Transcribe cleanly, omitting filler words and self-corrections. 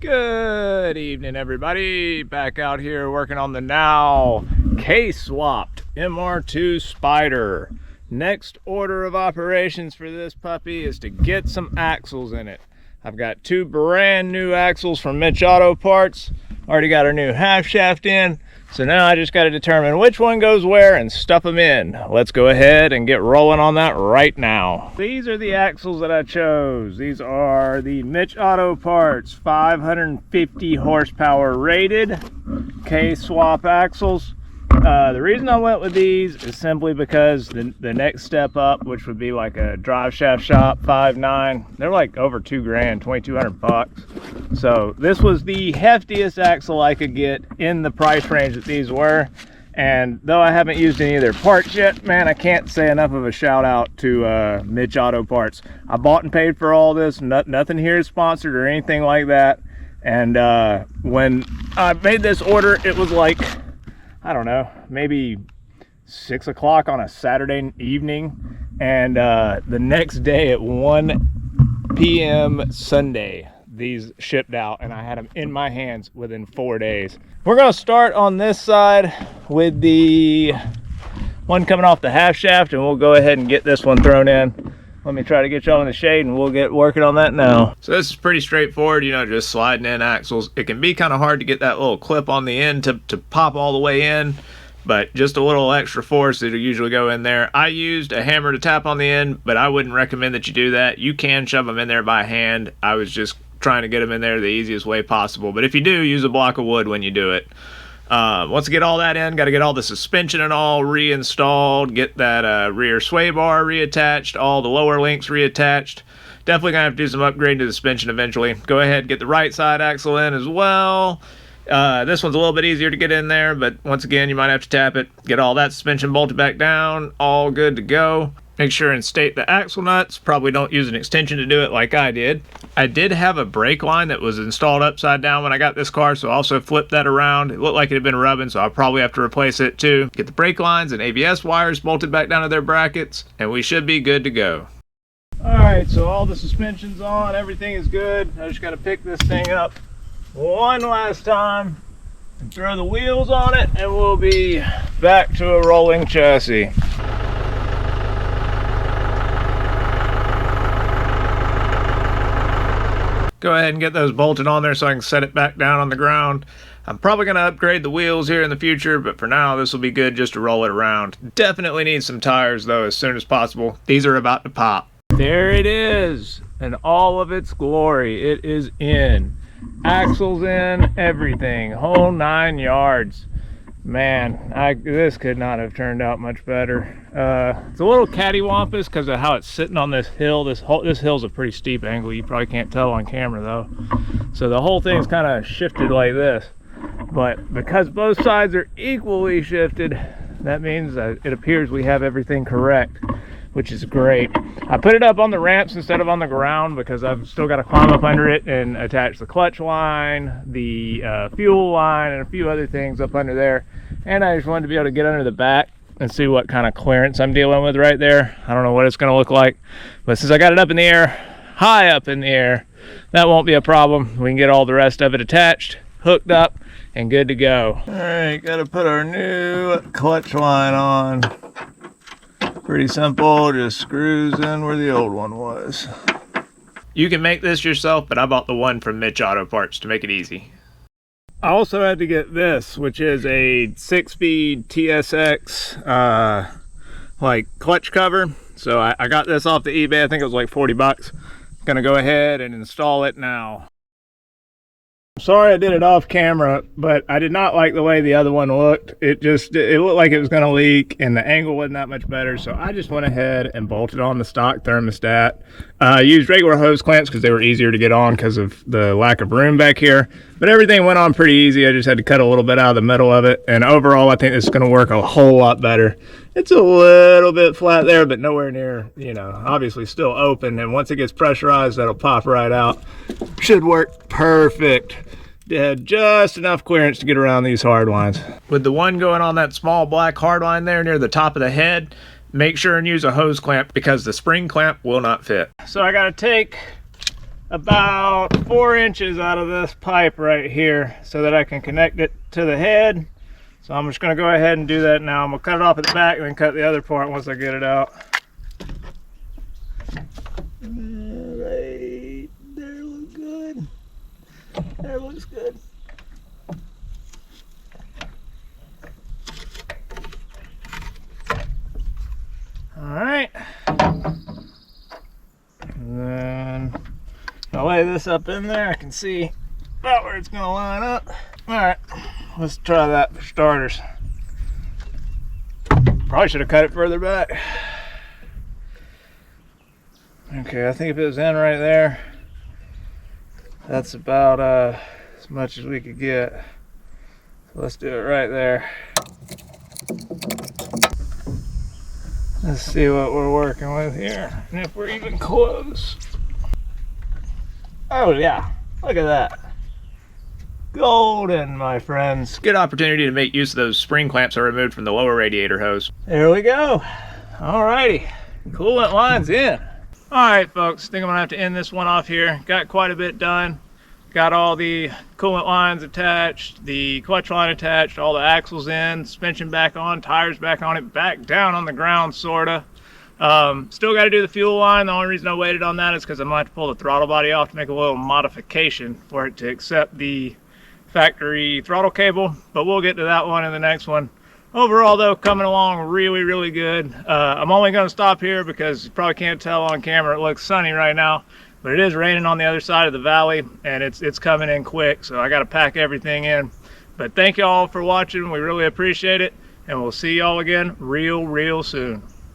Good evening, everybody. Back out here working on the now K-swapped MR-2 Spyder. Next order of operations for this puppy is to get some axles in it. I've got two brand new axles from Mitch Auto Parts. Already got our new half shaft in. So now I just got to determine which one goes where and stuff them in. Let's go ahead and get rolling on that right now. These are the axles that I chose. These are the Mitch Auto Parts 550 horsepower rated K-swap axles. The reason I went with these is simply because the next step up, which would be like a drive shaft shop 5.9, they're like over $2,000, $2,200. So this was the heftiest axle I could get in the price range that these were. And though I haven't used any of their parts yet, man, I can't say enough of a shout out to Mitch Auto Parts. I bought and paid for all this. Nothing here is sponsored or anything like that. And when I made this order, it was like, I don't know, maybe 6 o'clock on a Saturday evening, and the next day at 1 p.m. Sunday, these shipped out, and I had them in my hands within 4 days. We're gonna start on this side with the one coming off the half shaft, and we'll go ahead and get this one thrown in. Let me try to get y'all in the shade and we'll get working on that now. So this is pretty straightforward, you know, just sliding in axles. It can be kind of hard to get that little clip on the end to pop all the way in, but just a little extra force, it'll usually go in there. I used a hammer to tap on the end, but I wouldn't recommend that you do that. You can shove them in there by hand. I was just trying to get them in there the easiest way possible. But if you do, use a block of wood when you do it. Once I get all that in, got to get all the suspension and all reinstalled, get that rear sway bar reattached, all the lower links reattached. Definitely gonna have to do some upgrading to the suspension eventually. Go ahead and get the right side axle in as well. This one's a little bit easier to get in there, but once again, you might have to tap it. Get all that suspension bolted back down, all good to go. Make sure and state the axle nuts. Probably don't use an extension to do it like I did. I did have a brake line that was installed upside down when I got this car, so I also flipped that around. It looked like it had been rubbing, so I'll probably have to replace it too. Get the brake lines and ABS wires bolted back down to their brackets, and we should be good to go. Alright, so all the suspension's on, everything is good. I just gotta pick this thing up one last time and throw the wheels on it, and we'll be back to a rolling chassis. Go ahead and get those bolted on there so I can set it back down on the ground. I'm probably going to upgrade the wheels here in the future, but for now this will be good just to roll it around. Definitely need some tires though as soon as possible. These are about to pop. There it is in all of its glory. It is in. Axles in, everything, whole 9 yards. Man, this could not have turned out much better. It's a little cattywampus because of how it's sitting on this hill. This hill's a pretty steep angle. You probably can't tell on camera though. So the whole thing's kind of shifted like this. But because both sides are equally shifted, that means that it appears we have everything correct, which is great. I put it up on the ramps instead of on the ground because I've still got to climb up under it and attach the clutch line, the fuel line, and a few other things up under there. And I just wanted to be able to get under the back and see what kind of clearance I'm dealing with right there. I don't know what it's going to look like, but since I got it up in the air, high up in the air, that won't be a problem. We can get all the rest of it attached, hooked up, and good to go. All right, got to put our new clutch line on. Pretty simple, just screws in where the old one was. You can make this yourself, but I bought the one from Mitch Auto Parts to make it easy. I also had to get this, which is a 6-speed TSX like clutch cover. So I got this off the eBay. I think it was like 40 bucks. Gonna go ahead and install it now. Sorry I did it off camera, but I did not like the way the other one looked. It looked like it was going to leak and the angle wasn't that much better, so I just went ahead and bolted on the stock thermostat. I used regular hose clamps because they were easier to get on because of the lack of room back here, but everything went on pretty easy. I just had to cut a little bit out of the middle of it, and overall I think this is going to work a whole lot better. It's a little bit flat there, but nowhere near, you know, obviously still open, and once it gets pressurized, that'll pop right out. Should work perfect. Had just enough clearance to get around these hard lines. With the one going on that small black hard line there near the top of the head, make sure and use a hose clamp because the spring clamp will not fit. So I gotta take about 4 inches out of this pipe right here so that I can connect it to the head. So I'm just going to go ahead and do that now. I'm going to cut it off at the back and then cut the other part once I get it out. Right there, looks good. That looks good. Alright. And then I'll lay this up in there. I can see about where it's going to line up. Alright, let's try that for starters. Probably should have cut it further back. Okay, I think if it was in right there, that's about as much as we could get. So let's do it right there. Let's see what we're working with here, and if we're even close. Oh yeah, look at that. Golden, my friends. Good opportunity to make use of those spring clamps I removed from the lower radiator hose. There we go. Alrighty, coolant line's in. Alright folks, I think I'm gonna have to end this one off here. Got quite a bit done. Got all the coolant lines attached, the clutch line attached, all the axles in, suspension back on, tires back on it, back down on the ground sorta. Still got to do the fuel line. The only reason I waited on that is because I might have to pull the throttle body off to make a little modification for it to accept the factory throttle cable, but we'll get to that one in the next one. Overall though, coming along really good. I'm only going to stop here because you probably can't tell on camera, it looks sunny right now, but it is raining on the other side of the valley and it's coming in quick, so I got to pack everything in. But thank you all for watching. We really appreciate it, and we'll see y'all again real soon.